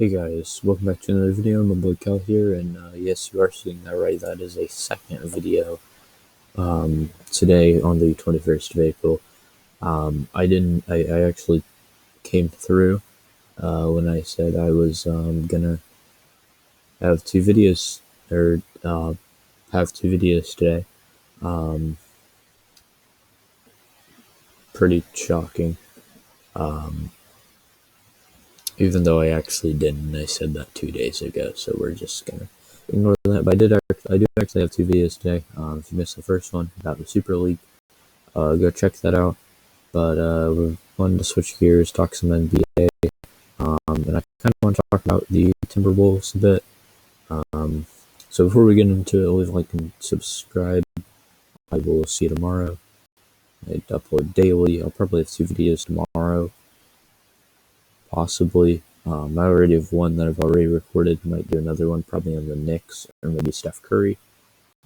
Hey guys, welcome back to another video. My boy Cal here, and yes, you are seeing that right. That is a second video today on the 21st of April. I actually came through when I said I was gonna have two videos, or have two videos today. Pretty shocking. Even though I actually didn't, I said that 2 days ago, so we're just gonna ignore that. But I do actually have two videos today. If you missed the first one about the Super League, go check that out. But we wanted to switch gears, talk some NBA, and I kind of want to talk about the Timberwolves a bit. So before we get into it, leave a like and subscribe. I will see you tomorrow. I upload daily. I'll probably have two videos tomorrow. Possibly. I already have one that I've already recorded. Might do another one, probably on the Knicks, or maybe Steph Curry.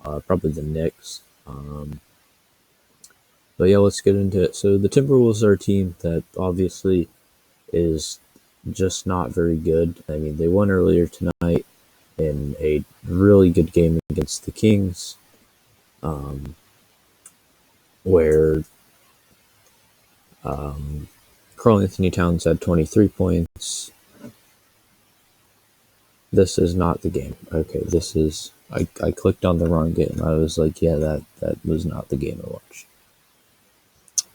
Probably the Knicks. But yeah, let's get into it. So the Timberwolves are a team that obviously is just not very good. I mean, they won earlier tonight in a really good game against the Kings, where Karl-Anthony Towns had 23 points. This is not the game. Okay, this is... I clicked on the wrong game. I was like, yeah, that was not the game I watched.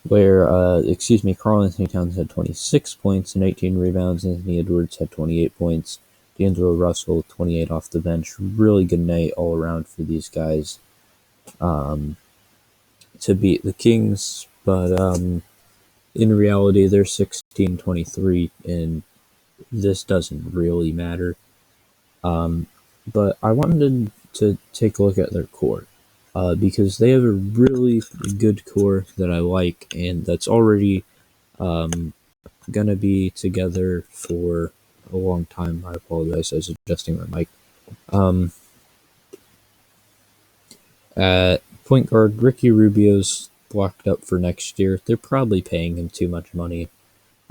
Where, Karl-Anthony Towns had 26 points and 18 rebounds. Anthony Edwards had 28 points. D'Angelo Russell, 28 off the bench. Really good night all around for these guys to beat the Kings. But in reality, they're 16-23, and this doesn't really matter. But I wanted to take a look at their core. Because they have a really good core that I like, and that's already gonna be together for a long time. I apologize, I was adjusting my mic. At point guard, Ricky Rubio's locked up for next year. They're probably paying him too much money.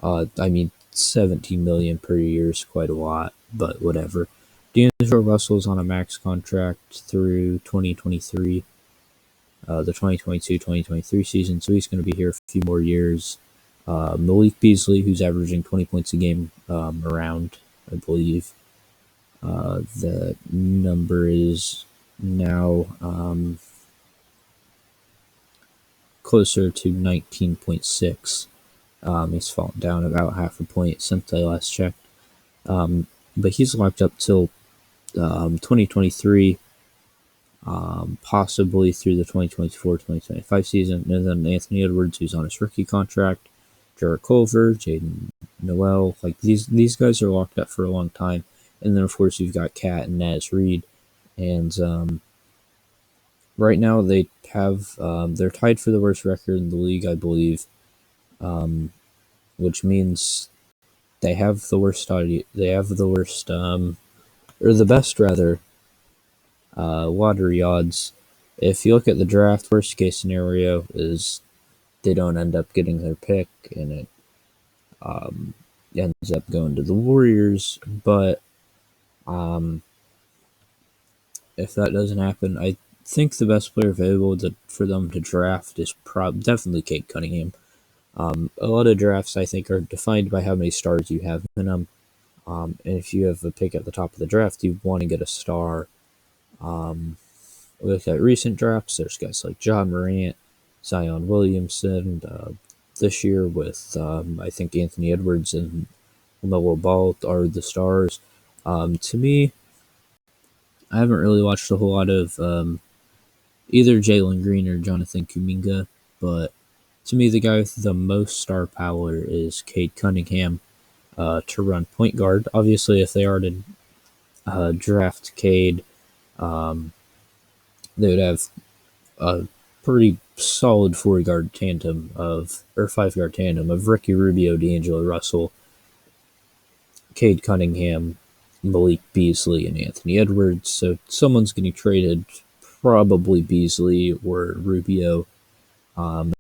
I mean, $17 million per year is quite a lot, but whatever. D'Angelo Russell's on a max contract through 2023. The 2022-2023 season, so he's going to be here a few more years. Malik Beasley, who's averaging 20 points a game around, I believe. The number is now closer to 19.6. He's fallen down about half a point since I last checked. But he's locked up till 2023. Possibly through the 2024-2025 season. And then Anthony Edwards, who's on his rookie contract, Jarrett Culver, Jaden Noel, like these guys are locked up for a long time. And then of course you've got Kat and Naz Reid, and right now they have they're tied for the worst record in the league, I believe, which means they have the worst audio. They have the worst, or the best rather. Lottery odds. If you look at the draft, worst case scenario is they don't end up getting their pick, and it ends up going to the Warriors. But if that doesn't happen, I think the best player available for them to draft is definitely Cade Cunningham. A lot of drafts, I think, are defined by how many stars you have in them. And if you have a pick at the top of the draft, you want to get a star. Look at recent drafts, there's guys like John Morant, Zion Williamson, this year with, I think, Anthony Edwards and LaMelo Ball are the stars. To me, I haven't really watched a whole lot of either Jalen Green or Jonathan Kuminga, but to me, the guy with the most star power is Cade Cunningham to run point guard. Obviously, if they are to draft Cade, they would have a pretty solid 5-guard tandem of Ricky Rubio, D'Angelo Russell, Cade Cunningham, Malik Beasley, and Anthony Edwards. So someone's getting traded, probably Beasley or Rubio,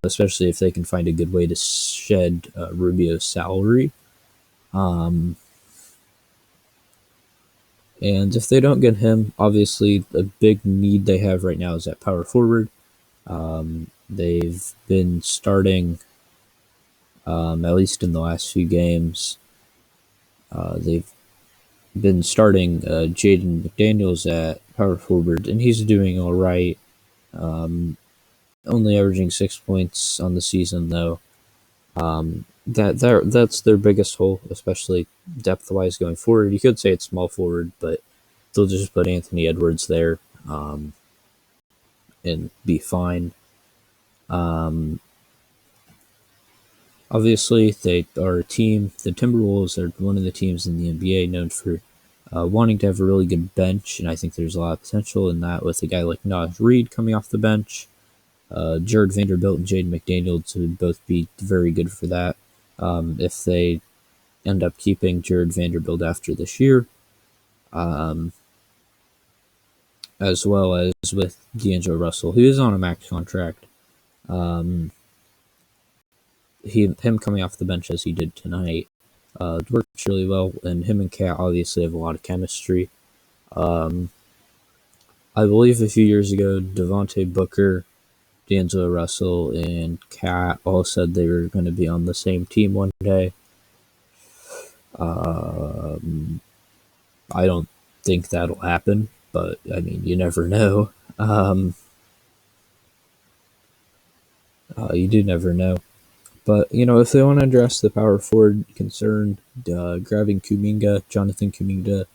especially if they can find a good way to shed Rubio's salary. And if they don't get him, obviously the big need they have right now is at power forward. They've been starting, at least in the last few games, they've been starting Jaden McDaniels at power forward, and he's doing all right. Only averaging 6 points on the season, though. That's their biggest hole, especially depth wise going forward. You could say it's small forward, but they'll just put Anthony Edwards there, and be fine. Obviously, they are a team. The Timberwolves are one of the teams in the NBA known for wanting to have a really good bench, and I think there's a lot of potential in that with a guy like Naz Reid coming off the bench. Jared Vanderbilt and Jaden McDaniels would both be very good for that. If they end up keeping Jared Vanderbilt after this year, as well as with D'Angelo Russell, who is on a max contract. Him coming off the bench as he did tonight works really well, and him and Cat obviously have a lot of chemistry. I believe a few years ago, Devontae Booker, D'Angelo Russell, and Cat all said they were going to be on the same team one day. I don't think that'll happen, but I mean, you never know. You do never know. But, if they want to address the power forward concern, grabbing Jonathan Kuminga,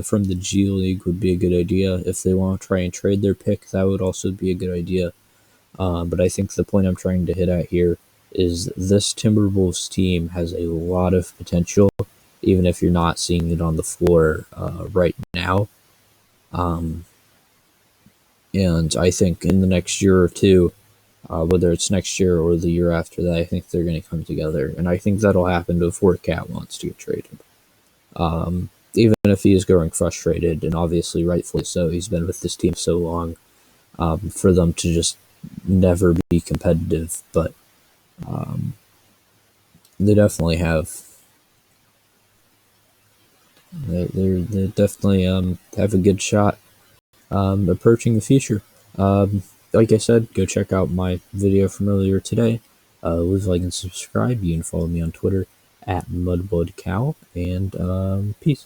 from the G League would be a good idea. If they want to try and trade their pick, that would also be a good idea. But I think the point I'm trying to hit at here is this Timberwolves team has a lot of potential, even if you're not seeing it on the floor right now. And I think in the next year or two, whether it's next year or the year after that, I think they're going to come together. And I think that'll happen before Cat wants to get traded. Even if he is growing frustrated, and obviously rightfully so, he's been with this team so long, for them to just never be competitive. But they definitely have. They definitely have a good shot approaching the future. Like I said, go check out my video from earlier today. Leave a like and subscribe. You can follow me on Twitter at MudbloodCow, and peace.